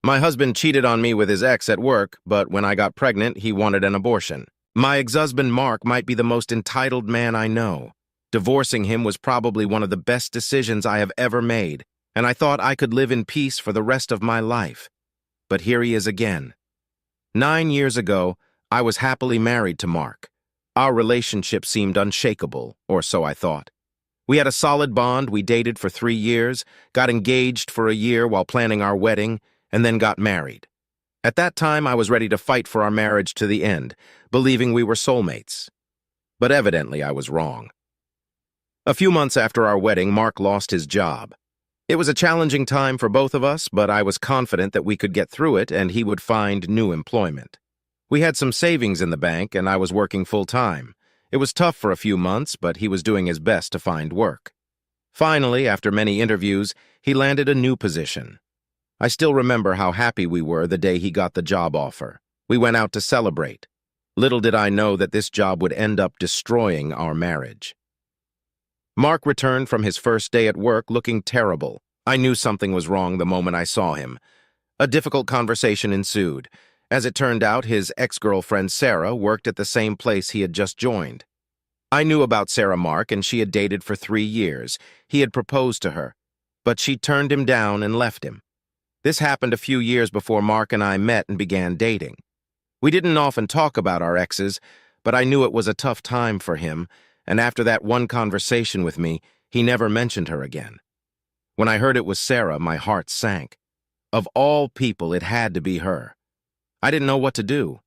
My husband cheated on me with his ex at work, but when I got pregnant, he wanted an abortion. My ex-husband Mark might be the most entitled man I know. Divorcing him was probably one of the best decisions I have ever made, and I thought I could live in peace for the rest of my life. But here he is again. 9 years ago, I was happily married to Mark. Our relationship seemed unshakable, or so I thought. We had a solid bond, we dated for 3 years, got engaged for a year while planning our wedding, and then got married. At that time, I was ready to fight for our marriage to the end, believing we were soulmates. But evidently, I was wrong. A few months after our wedding, Mark lost his job. It was a challenging time for both of us, but I was confident that we could get through it and he would find new employment. We had some savings in the bank, and I was working full-time. It was tough for a few months, but he was doing his best to find work. Finally, after many interviews, he landed a new position. I still remember how happy we were the day he got the job offer. We went out to celebrate. Little did I know that this job would end up destroying our marriage. Mark returned from his first day at work looking terrible. I knew something was wrong the moment I saw him. A difficult conversation ensued. As it turned out, his ex-girlfriend Sarah worked at the same place he had just joined. I knew about Sarah Mark, and she had dated for 3 years. He had proposed to her, but she turned him down and left him. This happened a few years before Mark and I met and began dating. We didn't often talk about our exes, but I knew it was a tough time for him, and after that one conversation with me, he never mentioned her again. When I heard it was Sarah, my heart sank. Of all people, it had to be her. I didn't know what to do.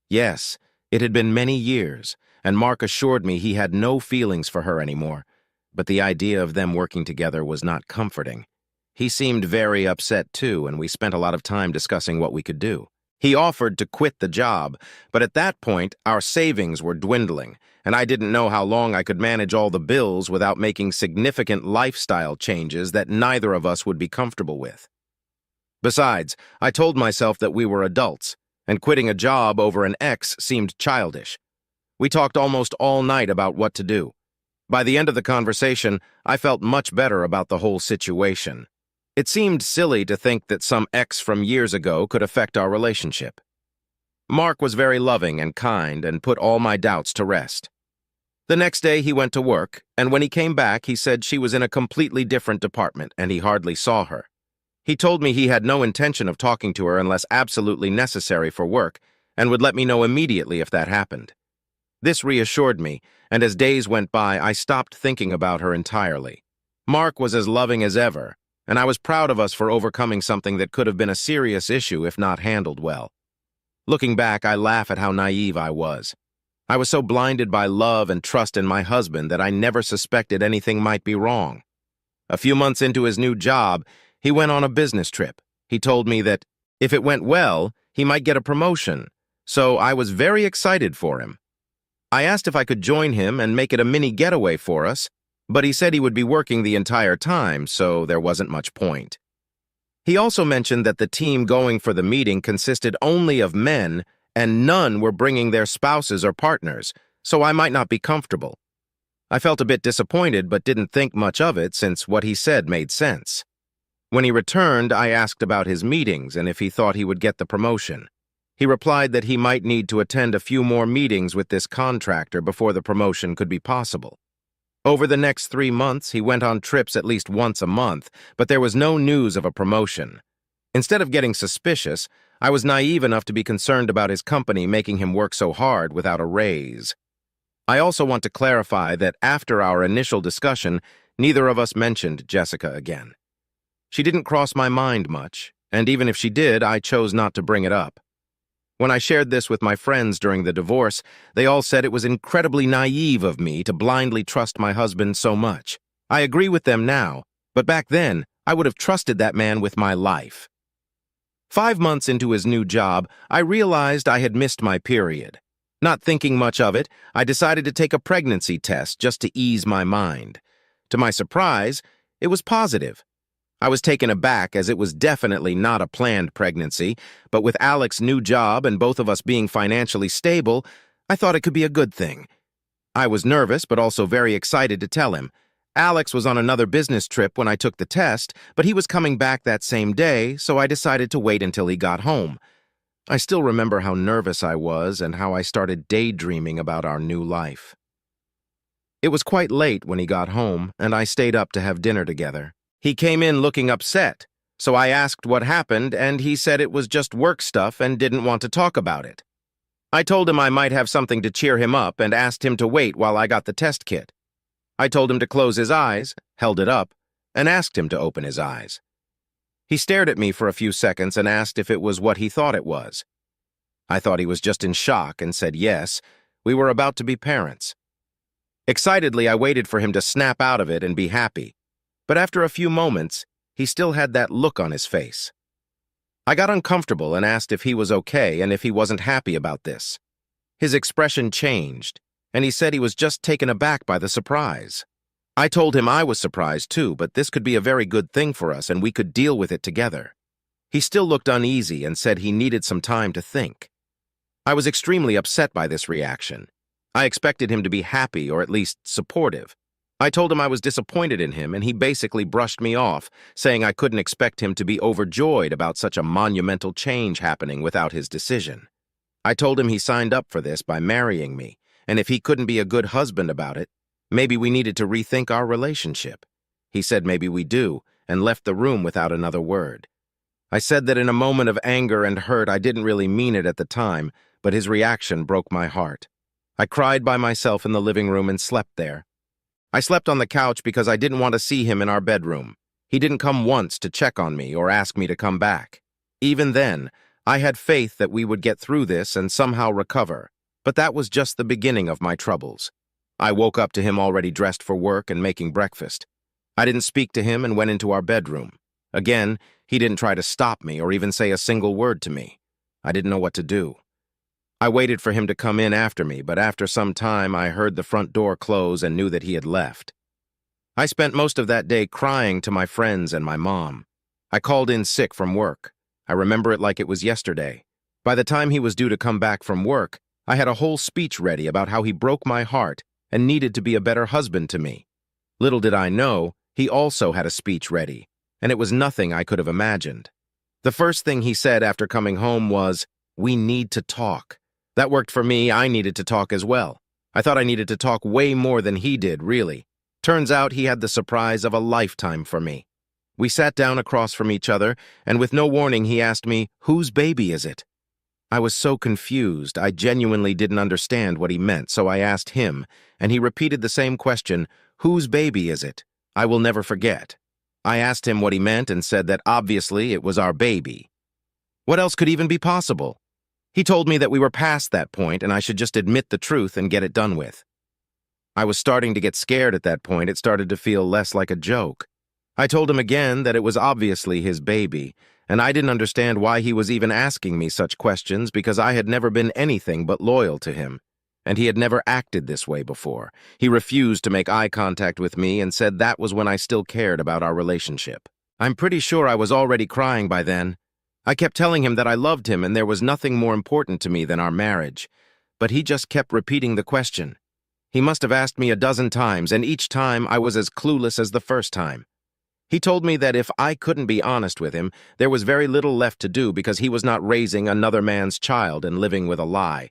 Yes, it had been many years, and Mark assured me he had no feelings for her anymore, but the idea of them working together was not comforting. He seemed very upset too, and we spent a lot of time discussing what we could do. He offered to quit the job, but at that point, our savings were dwindling, and I didn't know how long I could manage all the bills without making significant lifestyle changes that neither of us would be comfortable with. Besides, I told myself that we were adults, and quitting a job over an ex seemed childish. We talked almost all night about what to do. By the end of the conversation, I felt much better about the whole situation. It seemed silly to think that some ex from years ago could affect our relationship. Mark was very loving and kind and put all my doubts to rest. The next day he went to work, and when he came back, he said she was in a completely different department and he hardly saw her. He told me he had no intention of talking to her unless absolutely necessary for work and would let me know immediately if that happened. This reassured me, and as days went by, I stopped thinking about her entirely. Mark was as loving as ever, and I was proud of us for overcoming something that could have been a serious issue if not handled well. Looking back, I laugh at how naive I was. I was so blinded by love and trust in my husband that I never suspected anything might be wrong. A few months into his new job, he went on a business trip. He told me that if it went well, he might get a promotion, so I was very excited for him. I asked if I could join him and make it a mini getaway for us, but he said he would be working the entire time, so there wasn't much point. He also mentioned that the team going for the meeting consisted only of men, and none were bringing their spouses or partners, so I might not be comfortable. I felt a bit disappointed but didn't think much of it since what he said made sense. When he returned, I asked about his meetings and if he thought he would get the promotion. He replied that he might need to attend a few more meetings with this contractor before the promotion could be possible. Over the next 3 months, he went on trips at least once a month, but there was no news of a promotion. Instead of getting suspicious, I was naive enough to be concerned about his company making him work so hard without a raise. I also want to clarify that after our initial discussion, neither of us mentioned Jessica again. She didn't cross my mind much, and even if she did, I chose not to bring it up. When I shared this with my friends during the divorce, they all said it was incredibly naive of me to blindly trust my husband so much. I agree with them now, but back then, I would have trusted that man with my life. 5 months into his new job, I realized I had missed my period. Not thinking much of it, I decided to take a pregnancy test just to ease my mind. To my surprise, it was positive. I was taken aback as it was definitely not a planned pregnancy, but with Alex's new job and both of us being financially stable, I thought it could be a good thing. I was nervous but also very excited to tell him. Alex was on another business trip when I took the test, but he was coming back that same day, so I decided to wait until he got home. I still remember how nervous I was and how I started daydreaming about our new life. It was quite late when he got home, and I stayed up to have dinner together. He came in looking upset, so I asked what happened, and he said it was just work stuff and didn't want to talk about it. I told him I might have something to cheer him up and asked him to wait while I got the test kit. I told him to close his eyes, held it up, and asked him to open his eyes. He stared at me for a few seconds and asked if it was what he thought it was. I thought he was just in shock and said yes, we were about to be parents. Excitedly, I waited for him to snap out of it and be happy, but after a few moments, he still had that look on his face. I got uncomfortable and asked if he was okay and if he wasn't happy about this. His expression changed, and he said he was just taken aback by the surprise. I told him I was surprised too, but this could be a very good thing for us and we could deal with it together. He still looked uneasy and said he needed some time to think. I was extremely upset by this reaction. I expected him to be happy or at least supportive. I told him I was disappointed in him and he basically brushed me off, saying I couldn't expect him to be overjoyed about such a monumental change happening without his decision. I told him he signed up for this by marrying me, and if he couldn't be a good husband about it, maybe we needed to rethink our relationship. He said maybe we do, and left the room without another word. I said that in a moment of anger and hurt I didn't really mean it at the time, but his reaction broke my heart. I cried by myself in the living room and slept there. I slept on the couch because I didn't want to see him in our bedroom. He didn't come once to check on me or ask me to come back. Even then, I had faith that we would get through this and somehow recover, but that was just the beginning of my troubles. I woke up to him already dressed for work and making breakfast. I didn't speak to him and went into our bedroom. Again, he didn't try to stop me or even say a single word to me. I didn't know what to do. I waited for him to come in after me, but after some time I heard the front door close and knew that he had left. I spent most of that day crying to my friends and my mom. I called in sick from work. I remember it like it was yesterday. By the time he was due to come back from work, I had a whole speech ready about how he broke my heart and needed to be a better husband to me. Little did I know, he also had a speech ready, and it was nothing I could have imagined. The first thing he said after coming home was, "We need to talk." That worked for me. I needed to talk as well. I thought I needed to talk way more than he did, really. Turns out he had the surprise of a lifetime for me. We sat down across from each other, and with no warning he asked me, "Whose baby is it?" I was so confused, I genuinely didn't understand what he meant, so I asked him, and he repeated the same question, "Whose baby is it?" I will never forget. I asked him what he meant and said that obviously it was our baby. What else could even be possible? He told me that we were past that point and I should just admit the truth and get it done with. I was starting to get scared at that point. It started to feel less like a joke. I told him again that it was obviously his baby, and I didn't understand why he was even asking me such questions because I had never been anything but loyal to him, and he had never acted this way before. He refused to make eye contact with me and said that was when I still cared about our relationship. I'm pretty sure I was already crying by then. I kept telling him that I loved him and there was nothing more important to me than our marriage, but he just kept repeating the question. He must have asked me a dozen times, and each time I was as clueless as the first time. He told me that if I couldn't be honest with him, there was very little left to do because he was not raising another man's child and living with a lie.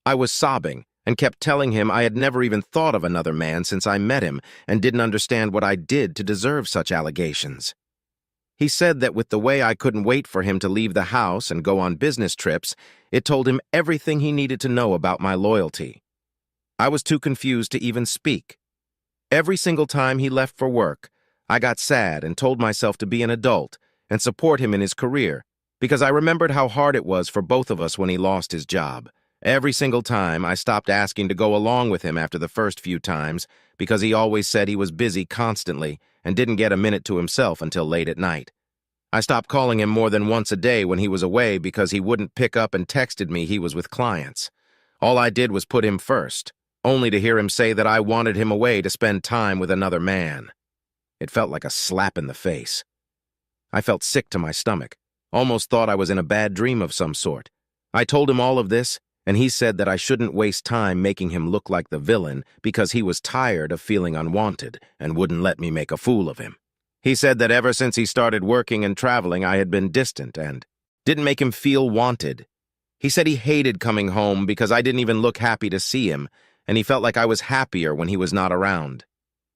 I was sobbing and kept telling him I had never even thought of another man since I met him and didn't understand what I did to deserve such allegations. He said that with the way I couldn't wait for him to leave the house and go on business trips, it told him everything he needed to know about my loyalty. I was too confused to even speak. Every single time he left for work, I got sad and told myself to be an adult and support him in his career because I remembered how hard it was for both of us when he lost his job. Every single time, I stopped asking to go along with him after the first few times because he always said he was busy constantly and didn't get a minute to himself until late at night. I stopped calling him more than once a day when he was away because he wouldn't pick up and texted me he was with clients. All I did was put him first, only to hear him say that I wanted him away to spend time with another man. It felt like a slap in the face. I felt sick to my stomach, almost thought I was in a bad dream of some sort. I told him all of this, and he said that I shouldn't waste time making him look like the villain because he was tired of feeling unwanted and wouldn't let me make a fool of him. He said that ever since he started working and traveling, I had been distant and didn't make him feel wanted. He said he hated coming home because I didn't even look happy to see him, and he felt like I was happier when he was not around.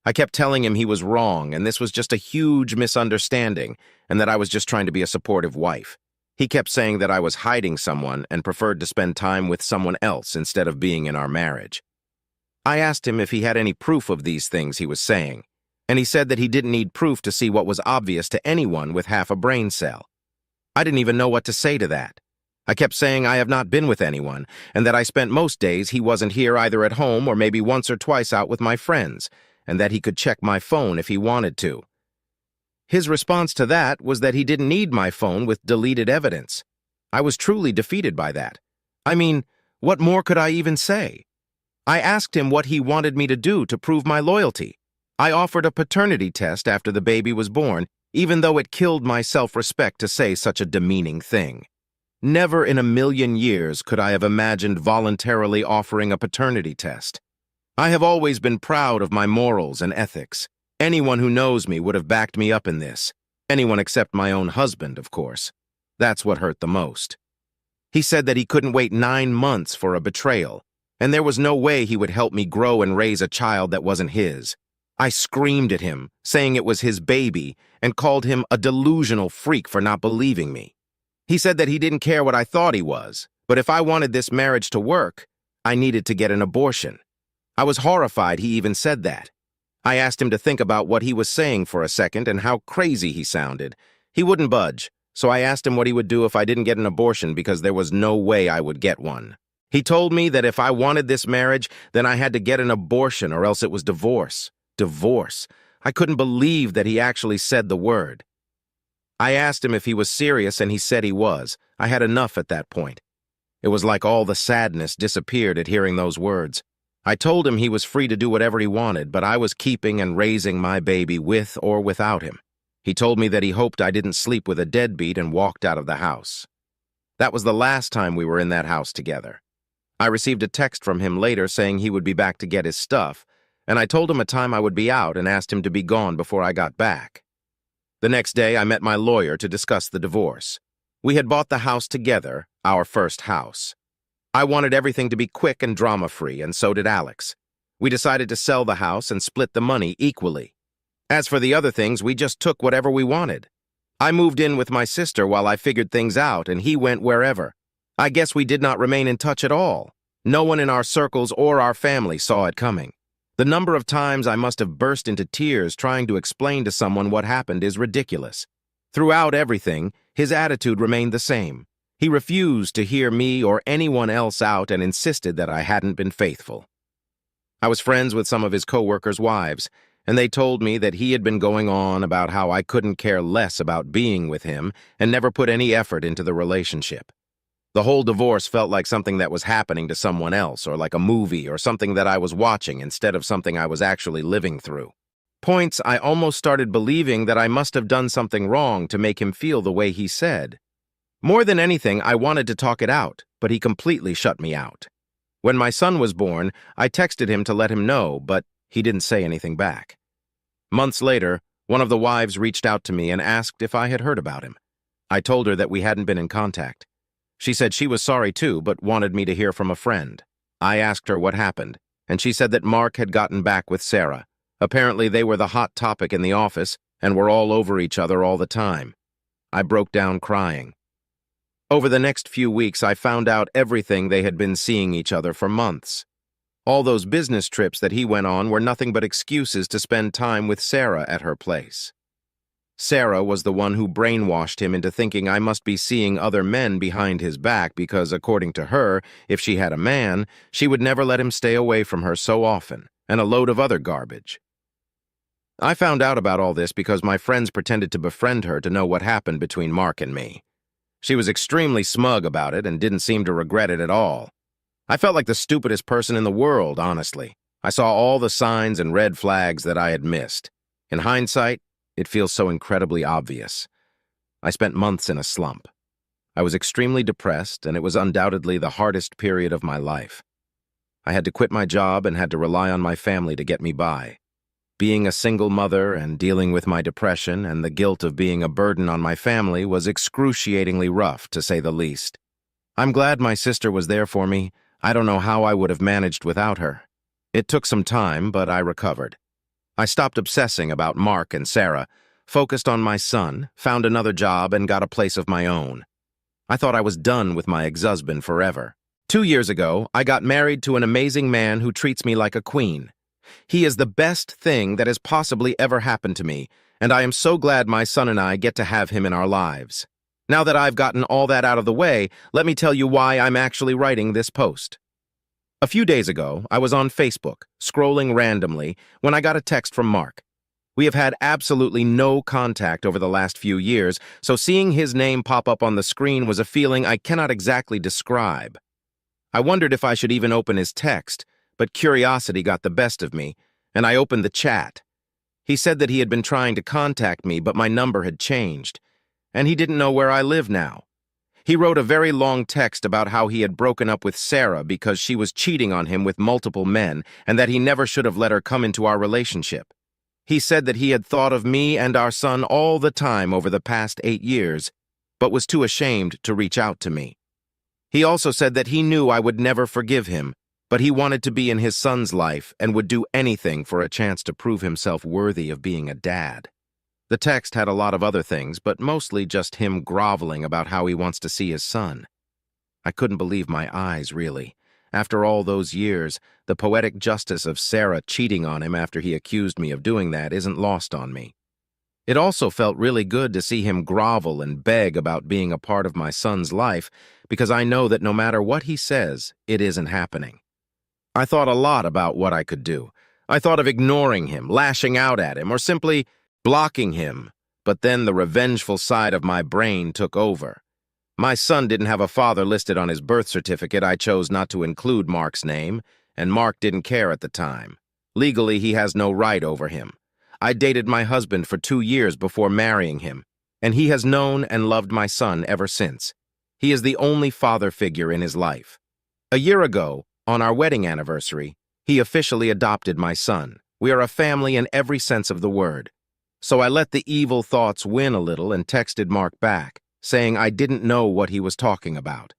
I kept telling him he was wrong, and this was just a huge misunderstanding, and that I was just trying to be a supportive wife. He kept saying that I was hiding someone and preferred to spend time with someone else instead of being in our marriage. I asked him if he had any proof of these things he was saying, and he said that he didn't need proof to see what was obvious to anyone with half a brain cell. I didn't even know what to say to that. I kept saying I have not been with anyone, and that I spent most days he wasn't here either at home or maybe once or twice out with my friends, and that he could check my phone if he wanted to. His response to that was that he didn't need my phone with deleted evidence. I was truly defeated by that. I mean, what more could I even say? I asked him what he wanted me to do to prove my loyalty. I offered a paternity test after the baby was born, even though it killed my self-respect to say such a demeaning thing. Never in a million years could I have imagined voluntarily offering a paternity test. I have always been proud of my morals and ethics. Anyone who knows me would have backed me up in this. Anyone except my own husband, of course. That's what hurt the most. He said that he couldn't wait 9 months for a betrayal, and there was no way he would help me grow and raise a child that wasn't his. I screamed at him, saying it was his baby, and called him a delusional freak for not believing me. He said that he didn't care what I thought he was, but if I wanted this marriage to work, I needed to get an abortion. I was horrified he even said that. I asked him to think about what he was saying for a second and how crazy he sounded. He wouldn't budge, so I asked him what he would do if I didn't get an abortion because there was no way I would get one. He told me that if I wanted this marriage, then I had to get an abortion or else it was divorce. Divorce. I couldn't believe that he actually said the word. I asked him if he was serious, and he said he was. I had enough at that point. It was like all the sadness disappeared at hearing those words. I told him he was free to do whatever he wanted, but I was keeping and raising my baby with or without him. He told me that he hoped I didn't sleep with a deadbeat and walked out of the house. That was the last time we were in that house together. I received a text from him later saying he would be back to get his stuff, and I told him a time I would be out and asked him to be gone before I got back. The next day, I met my lawyer to discuss the divorce. We had bought the house together, our first house. I wanted everything to be quick and drama-free, and so did Alex. We decided to sell the house and split the money equally. As for the other things, we just took whatever we wanted. I moved in with my sister while I figured things out, and he went wherever. I guess we did not remain in touch at all. No one in our circles or our family saw it coming. The number of times I must have burst into tears trying to explain to someone what happened is ridiculous. Throughout everything, his attitude remained the same. He refused to hear me or anyone else out and insisted that I hadn't been faithful. I was friends with some of his co-workers' wives, and they told me that he had been going on about how I couldn't care less about being with him and never put any effort into the relationship. The whole divorce felt like something that was happening to someone else, or like a movie or something that I was watching instead of something I was actually living through. Points I almost started believing that I must have done something wrong to make him feel the way he said. More than anything, I wanted to talk it out, but he completely shut me out. When my son was born, I texted him to let him know, but he didn't say anything back. Months later, one of the wives reached out to me and asked if I had heard about him. I told her that we hadn't been in contact. She said she was sorry too, but wanted me to hear from a friend. I asked her what happened, and she said that Mark had gotten back with Sarah. Apparently they were the hot topic in the office and were all over each other all the time. I broke down crying. Over the next few weeks, I found out everything they had been seeing each other for months. All those business trips that he went on were nothing but excuses to spend time with Sarah at her place. Sarah was the one who brainwashed him into thinking I must be seeing other men behind his back because, according to her, if she had a man, she would never let him stay away from her so often, and a load of other garbage. I found out about all this because my friends pretended to befriend her to know what happened between Mark and me. She was extremely smug about it and didn't seem to regret it at all. I felt like the stupidest person in the world, honestly. I saw all the signs and red flags that I had missed. In hindsight, it feels so incredibly obvious. I spent months in a slump. I was extremely depressed, and it was undoubtedly the hardest period of my life. I had to quit my job and had to rely on my family to get me by. Being a single mother and dealing with my depression and the guilt of being a burden on my family was excruciatingly rough, to say the least. I'm glad my sister was there for me. I don't know how I would have managed without her. It took some time, but I recovered. I stopped obsessing about Mark and Sarah, focused on my son, found another job, and got a place of my own. I thought I was done with my ex-husband forever. 2 years ago, I got married to an amazing man who treats me like a queen. He is the best thing that has possibly ever happened to me, and I am so glad my son and I get to have him in our lives. Now that I've gotten all that out of the way, let me tell you why I'm actually writing this post. A few days ago, I was on Facebook, scrolling randomly, when I got a text from Mark. We have had absolutely no contact over the last few years, so seeing his name pop up on the screen was a feeling I cannot exactly describe. I wondered if I should even open his text, but curiosity got the best of me, and I opened the chat. He said that he had been trying to contact me, but my number had changed, and he didn't know where I live now. He wrote a very long text about how he had broken up with Sarah because she was cheating on him with multiple men and that he never should have let her come into our relationship. He said that he had thought of me and our son all the time over the past 8 years, but was too ashamed to reach out to me. He also said that he knew I would never forgive him, but he wanted to be in his son's life and would do anything for a chance to prove himself worthy of being a dad. The text had a lot of other things, but mostly just him groveling about how he wants to see his son. I couldn't believe my eyes, really. After all those years, the poetic justice of Sarah cheating on him after he accused me of doing that isn't lost on me. It also felt really good to see him grovel and beg about being a part of my son's life, because I know that no matter what he says, it isn't happening. I thought a lot about what I could do. I thought of ignoring him, lashing out at him, or simply blocking him, but then the revengeful side of my brain took over. My son didn't have a father listed on his birth certificate. I chose not to include Mark's name, and Mark didn't care at the time. Legally, he has no right over him. I dated my husband for 2 years before marrying him, and he has known and loved my son ever since. He is the only father figure in his life. A year ago, on our wedding anniversary, he officially adopted my son. We are a family in every sense of the word. So I let the evil thoughts win a little and texted Mark back, saying I didn't know what he was talking about.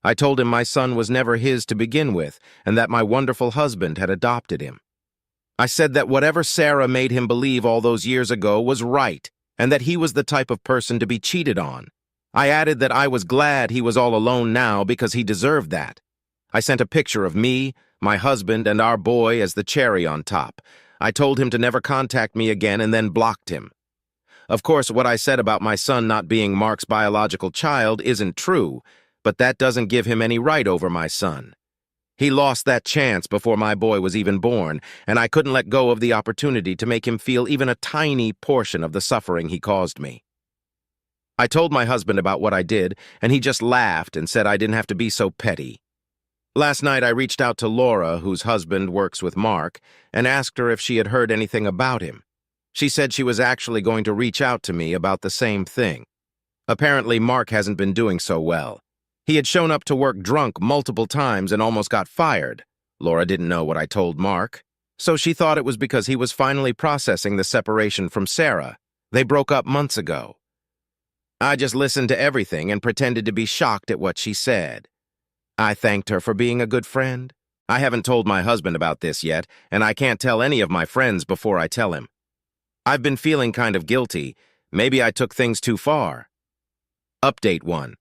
I told him my son was never his to begin with, and that my wonderful husband had adopted him. I said that whatever Sarah made him believe all those years ago was right, and that he was the type of person to be cheated on. I added that I was glad he was all alone now because he deserved that. I sent a picture of me, my husband, and our boy as the cherry on top. I told him to never contact me again and then blocked him. Of course, what I said about my son not being Mark's biological child isn't true, but that doesn't give him any right over my son. He lost that chance before my boy was even born, and I couldn't let go of the opportunity to make him feel even a tiny portion of the suffering he caused me. I told my husband about what I did, and he just laughed and said I didn't have to be so petty. Last night, I reached out to Laura, whose husband works with Mark, and asked her if she had heard anything about him. She said she was actually going to reach out to me about the same thing. Apparently, Mark hasn't been doing so well. He had shown up to work drunk multiple times and almost got fired. Laura didn't know what I told Mark, so she thought it was because he was finally processing the separation from Sarah. They broke up months ago. I just listened to everything and pretended to be shocked at what she said. I thanked her for being a good friend. I haven't told my husband about this yet, and I can't tell any of my friends before I tell him. I've been feeling kind of guilty. Maybe I took things too far. Update 1.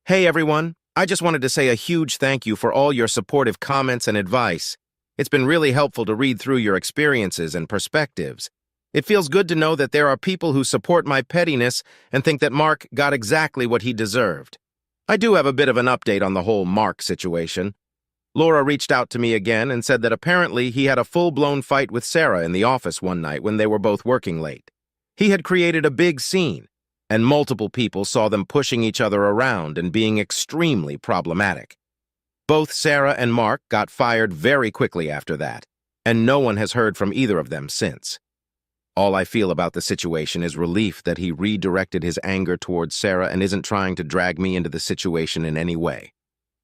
Hey everyone, I just wanted to say a huge thank you for all your supportive comments and advice. It's been really helpful to read through your experiences and perspectives. It feels good to know that there are people who support my pettiness and think that Mark got exactly what he deserved. I do have a bit of an update on the whole Mark situation. Laura reached out to me again and said that apparently he had a full-blown fight with Sarah in the office one night when they were both working late. He had created a big scene, and multiple people saw them pushing each other around and being extremely problematic. Both Sarah and Mark got fired very quickly after that, and no one has heard from either of them since. All I feel about the situation is relief that he redirected his anger towards Sarah and isn't trying to drag me into the situation in any way.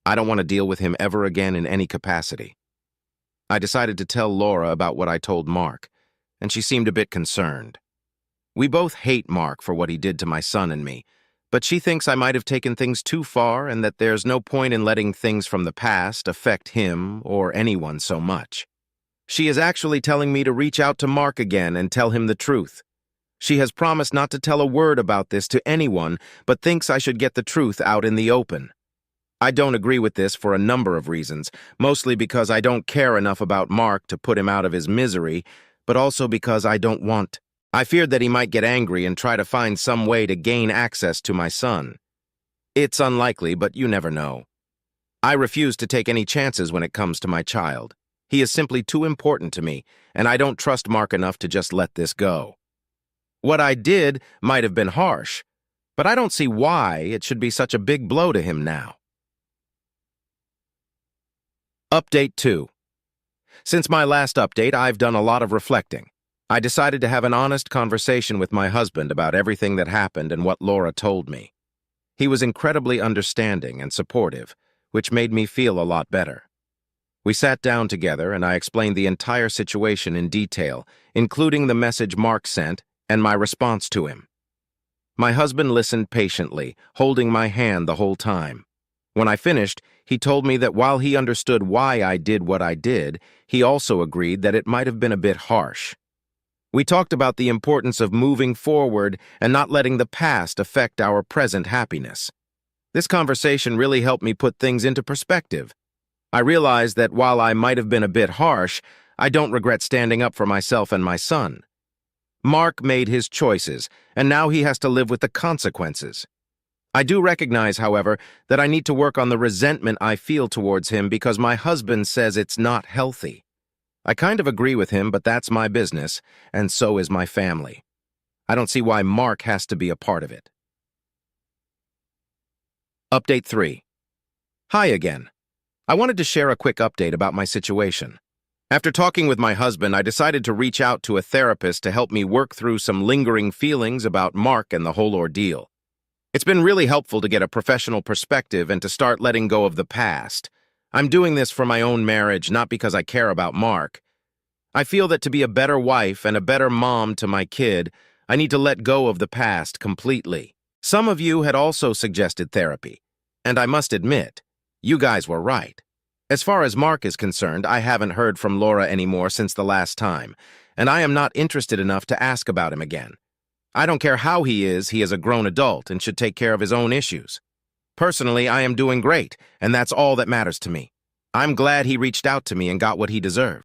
I don't want to deal with him ever again in any capacity. I decided to tell Laura about what I told Mark, and she seemed a bit concerned. We both hate Mark for what he did to my son and me, but she thinks I might have taken things too far and that there's no point in letting things from the past affect him or anyone so much. She is actually telling me to reach out to Mark again and tell him the truth. She has promised not to tell a word about this to anyone, but thinks I should get the truth out in the open. I don't agree with this for a number of reasons, mostly because I don't care enough about Mark to put him out of his misery, but also because I feared that he might get angry and try to find some way to gain access to my son. It's unlikely, but you never know. I refuse to take any chances when it comes to my child. He is simply too important to me, and I don't trust Mark enough to just let this go. What I did might have been harsh, but I don't see why it should be such a big blow to him now. Update 2. Since my last update, I've done a lot of reflecting. I decided to have an honest conversation with my husband about everything that happened and what Laura told me. He was incredibly understanding and supportive, which made me feel a lot better. We sat down together and I explained the entire situation in detail, including the message Mark sent and my response to him. My husband listened patiently, holding my hand the whole time. When I finished, he told me that while he understood why I did what I did, he also agreed that it might have been a bit harsh. We talked about the importance of moving forward and not letting the past affect our present happiness. This conversation really helped me put things into perspective. I realized that while I might have been a bit harsh, I don't regret standing up for myself and my son. Mark made his choices, and now he has to live with the consequences. I do recognize, however, that I need to work on the resentment I feel towards him because my husband says it's not healthy. I kind of agree with him, but that's my business, and so is my family. I don't see why Mark has to be a part of it. Update 3. Hi again. I wanted to share a quick update about my situation. After talking with my husband, I decided to reach out to a therapist to help me work through some lingering feelings about Mark and the whole ordeal. It's been really helpful to get a professional perspective and to start letting go of the past. I'm doing this for my own marriage, not because I care about Mark. I feel that to be a better wife and a better mom to my kid, I need to let go of the past completely. Some of you had also suggested therapy, and I must admit, you guys were right. As far as Mark is concerned, I haven't heard from Laura anymore since the last time, and I am not interested enough to ask about him again. I don't care how he is a grown adult and should take care of his own issues. Personally, I am doing great, and that's all that matters to me. I'm glad he reached out to me and got what he deserved.